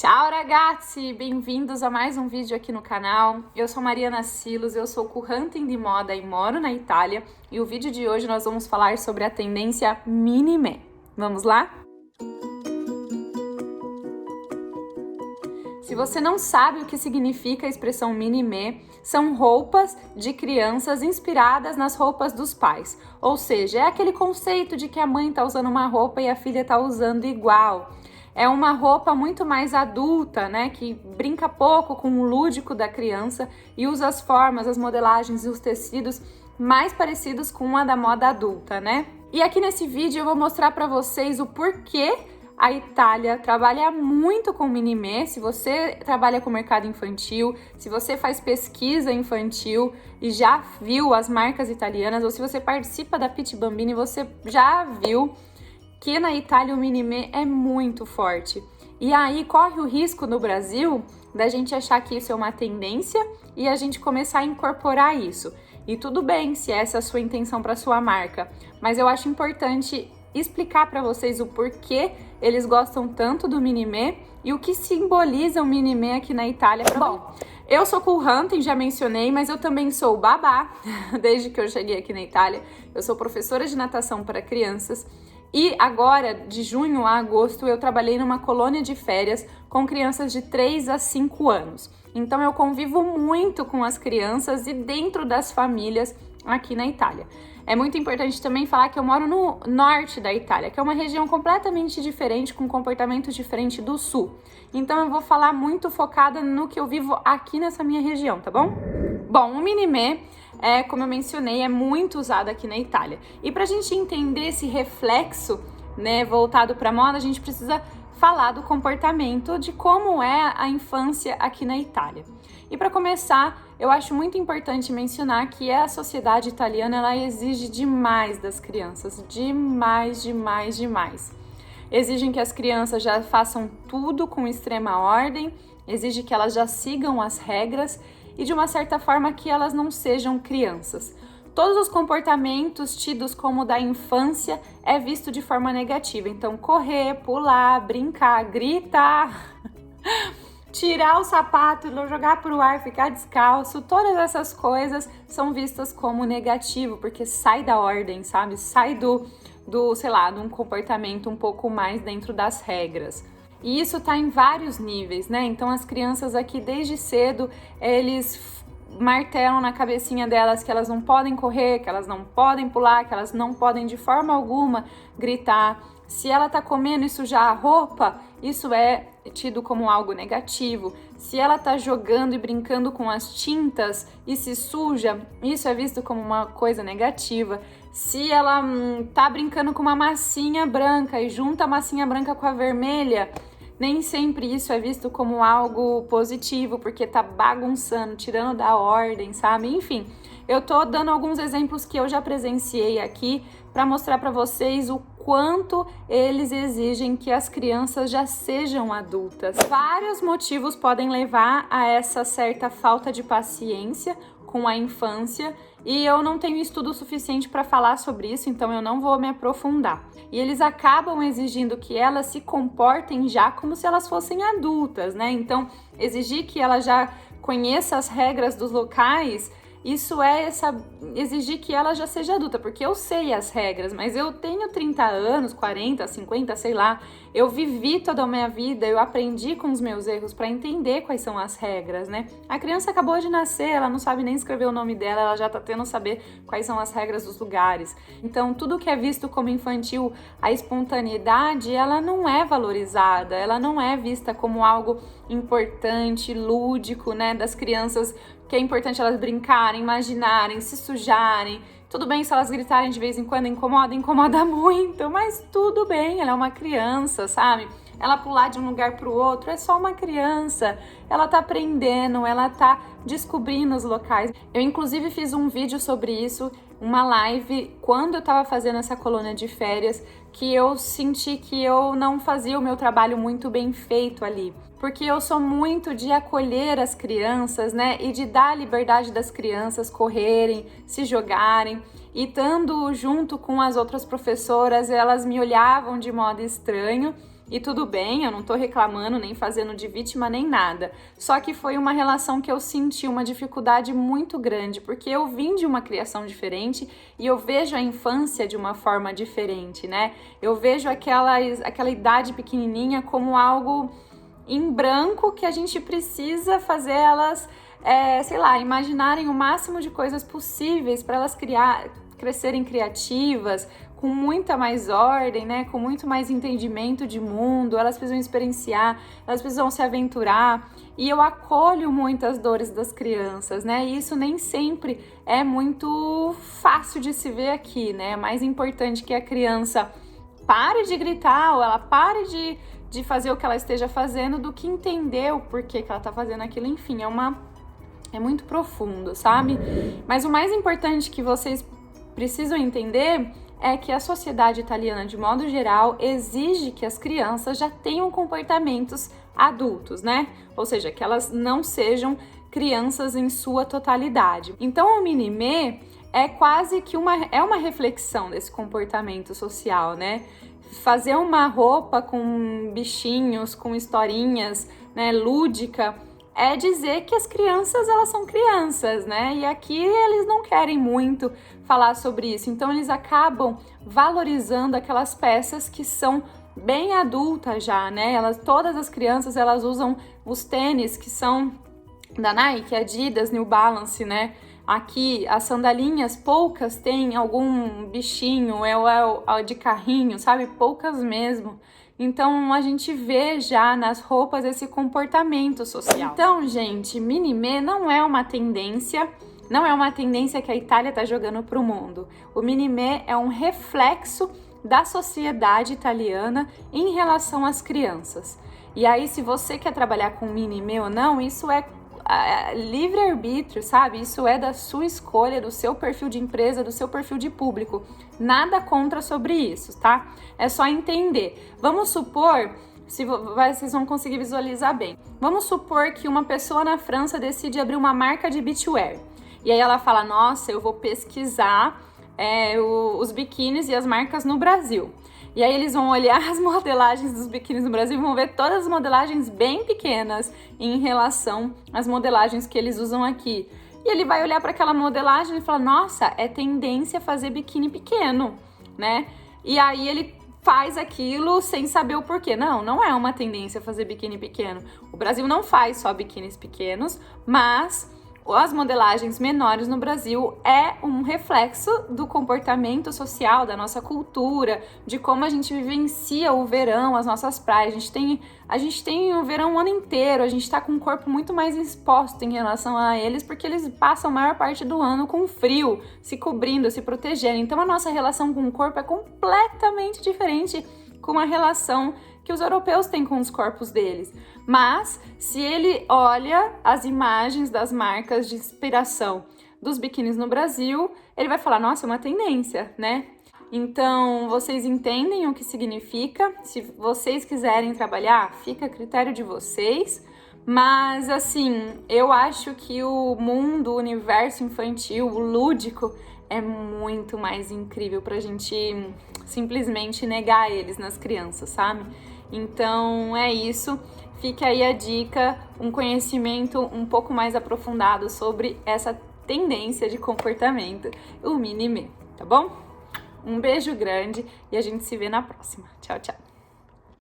Ciao ragazzi, bem-vindos a mais um vídeo aqui no canal. Eu sou Mariana Silos, eu sou co-hunting de moda e moro na Itália. E o vídeo de hoje nós vamos falar sobre a tendência mini-me. Vamos lá? Se você não sabe o que significa a expressão mini-me, são roupas de crianças inspiradas nas roupas dos pais. Ou seja, é aquele conceito de que a mãe está usando uma roupa e a filha está usando igual. É uma roupa muito mais adulta, né, que brinca pouco com o lúdico da criança e usa as formas, as modelagens e os tecidos mais parecidos com a da moda adulta, né? E aqui nesse vídeo eu vou mostrar para vocês o porquê a Itália trabalha muito com mini-me. Se você trabalha com mercado infantil, se você faz pesquisa infantil e já viu as marcas italianas, ou se você participa da Pitti Bambini, você já viu que na Itália o mini-me é muito forte. E aí corre o risco no Brasil da gente achar que isso é uma tendência e a gente começar a incorporar isso. E tudo bem se essa é a sua intenção para sua marca, mas eu acho importante explicar para vocês o porquê eles gostam tanto do mini-me e o que simboliza o mini-me aqui na Itália. Bom, eu sou co-hunting, já mencionei, mas eu também sou babá desde que eu cheguei aqui na Itália. Eu sou professora de natação para crianças. E agora, de junho a agosto, eu trabalhei numa colônia de férias com crianças de 3 a 5 anos. Então eu convivo muito com as crianças e dentro das famílias aqui na Itália. É muito importante também falar que eu moro no norte da Itália, que é uma região completamente diferente, com comportamento diferente do sul. Então eu vou falar muito focada no que eu vivo aqui nessa minha região, tá bom? Bom, o mini-me, como eu mencionei, é muito usado aqui na Itália. E para a gente entender esse reflexo, né, voltado para a moda, a gente precisa falar do comportamento, de como é a infância aqui na Itália. E para começar, eu acho muito importante mencionar que a sociedade italiana ela exige demais das crianças, demais. Exigem que as crianças já façam tudo com extrema ordem, exige que elas já sigam as regras e de uma certa forma que elas não sejam crianças. Todos os comportamentos tidos como da infância é visto de forma negativa. Então, correr, pular, brincar, gritar, tirar o sapato, jogar para o ar, ficar descalço, todas essas coisas são vistas como negativo, porque sai da ordem, sabe? Sai sei lá, de um comportamento um pouco mais dentro das regras. E isso tá em vários níveis, né? Então as crianças aqui desde cedo, eles martelam na cabecinha delas que elas não podem correr, que elas não podem pular, que elas não podem de forma alguma gritar. Se ela tá comendo e sujar a roupa, isso é tido como algo negativo. Se ela tá jogando e brincando com as tintas e se suja, isso é visto como uma coisa negativa. Se ela tá brincando com uma massinha branca e junta a massinha branca com a vermelha, nem sempre isso é visto como algo positivo, porque tá bagunçando, tirando da ordem, sabe? Enfim, eu tô dando alguns exemplos que eu já presenciei aqui para mostrar para vocês o quanto eles exigem que as crianças já sejam adultas. Vários motivos podem levar a essa certa falta de paciência com a infância e eu não tenho estudo suficiente para falar sobre isso, então eu não vou me aprofundar. E eles acabam exigindo que elas se comportem já como se elas fossem adultas, né? Então, exigir que ela já conheça as regras dos locais, isso é exigir que ela já seja adulta, porque eu sei as regras, mas eu tenho 30 anos, 40, 50, sei lá, eu vivi toda a minha vida, eu aprendi com os meus erros para entender quais são as regras, né? A criança acabou de nascer, ela não sabe nem escrever o nome dela, ela já tá tendo saber quais são as regras dos lugares. Então, tudo que é visto como infantil, a espontaneidade, ela não é valorizada, ela não é vista como algo importante, lúdico, né, das crianças, que é importante elas brincarem, imaginarem, se sujarem. Tudo bem se elas gritarem de vez em quando, incomoda muito, mas tudo bem, ela é uma criança, sabe? Ela pular de um lugar para o outro é só uma criança, ela tá aprendendo, ela tá descobrindo os locais. Eu inclusive fiz um vídeo sobre isso, uma live, quando eu tava fazendo essa colônia de férias, que eu senti que eu não fazia o meu trabalho muito bem feito ali. Porque eu sou muito de acolher as crianças, né? E de dar a liberdade das crianças correrem, se jogarem. E estando junto com as outras professoras, elas me olhavam de modo estranho e tudo bem, eu não tô reclamando, nem fazendo de vítima, nem nada. Só que foi uma relação que eu senti uma dificuldade muito grande, porque eu vim de uma criação diferente e eu vejo a infância de uma forma diferente, né? Eu vejo aquela idade pequenininha como algo em branco que a gente precisa fazer elas, sei lá, imaginarem o máximo de coisas possíveis para elas crescerem criativas, com muita mais ordem, né? Com muito mais entendimento de mundo, elas precisam experienciar, elas precisam se aventurar. E eu acolho muitas dores das crianças, né? E isso nem sempre é muito fácil de se ver aqui, né? É mais importante que a criança pare de gritar ou ela pare de fazer o que ela esteja fazendo do que entender o porquê que ela tá fazendo aquilo. Enfim, é muito profundo, sabe? Mas o mais importante que vocês precisam entender é que a sociedade italiana, de modo geral, exige que as crianças já tenham comportamentos adultos, né? Ou seja, que elas não sejam crianças em sua totalidade. Então, o Mini-Me é quase que uma reflexão desse comportamento social, né? Fazer uma roupa com bichinhos, com historinhas, né, lúdica, é dizer que as crianças, elas são crianças, né? E aqui eles não querem muito falar sobre isso. Então, eles acabam valorizando aquelas peças que são bem adultas já, né? Todas as crianças, elas usam os tênis que são da Nike, Adidas, New Balance, né? Aqui, as sandalinhas, poucas têm algum bichinho, é de carrinho, sabe? Poucas mesmo. Então, a gente vê já nas roupas esse comportamento social. Então, gente, Mini-Me não é uma tendência, não é uma tendência que a Itália tá jogando pro mundo. O Mini-Me é um reflexo da sociedade italiana em relação às crianças. E aí, se você quer trabalhar com Mini-Me ou não, isso é livre-arbítrio, sabe? Isso é da sua escolha, do seu perfil de empresa, do seu perfil de público. Nada contra sobre isso, tá? É só entender. Vamos supor, vocês vão conseguir visualizar bem. Vamos supor que uma pessoa na França decide abrir uma marca de beachwear. E aí ela fala, nossa, eu vou pesquisar os biquínis e as marcas no Brasil. E aí eles vão olhar as modelagens dos biquínis no Brasil e vão ver todas as modelagens bem pequenas em relação às modelagens que eles usam aqui. E ele vai olhar para aquela modelagem e falar, nossa, é tendência fazer biquíni pequeno, né? E aí ele faz aquilo sem saber o porquê. Não é uma tendência fazer biquíni pequeno. O Brasil não faz só biquínis pequenos, mas as modelagens menores no Brasil é um reflexo do comportamento social, da nossa cultura, de como a gente vivencia o verão, as nossas praias. A gente tem o verão o ano inteiro, a gente tá com o corpo muito mais exposto em relação a eles, porque eles passam a maior parte do ano com frio, se cobrindo, se protegendo. Então a nossa relação com o corpo é completamente diferente com a relação que os europeus têm com os corpos deles. Mas, se ele olha as imagens das marcas de inspiração dos biquínis no Brasil, ele vai falar, nossa, é uma tendência, né? Então, vocês entendem o que significa. Se vocês quiserem trabalhar, fica a critério de vocês. Mas, assim, eu acho que o mundo, o universo infantil, o lúdico, é muito mais incrível pra gente simplesmente negar eles nas crianças, sabe? Então, é isso. Fica aí a dica, um conhecimento um pouco mais aprofundado sobre essa tendência de comportamento, o Mini-Me, tá bom? Um beijo grande e a gente se vê na próxima. Tchau, tchau!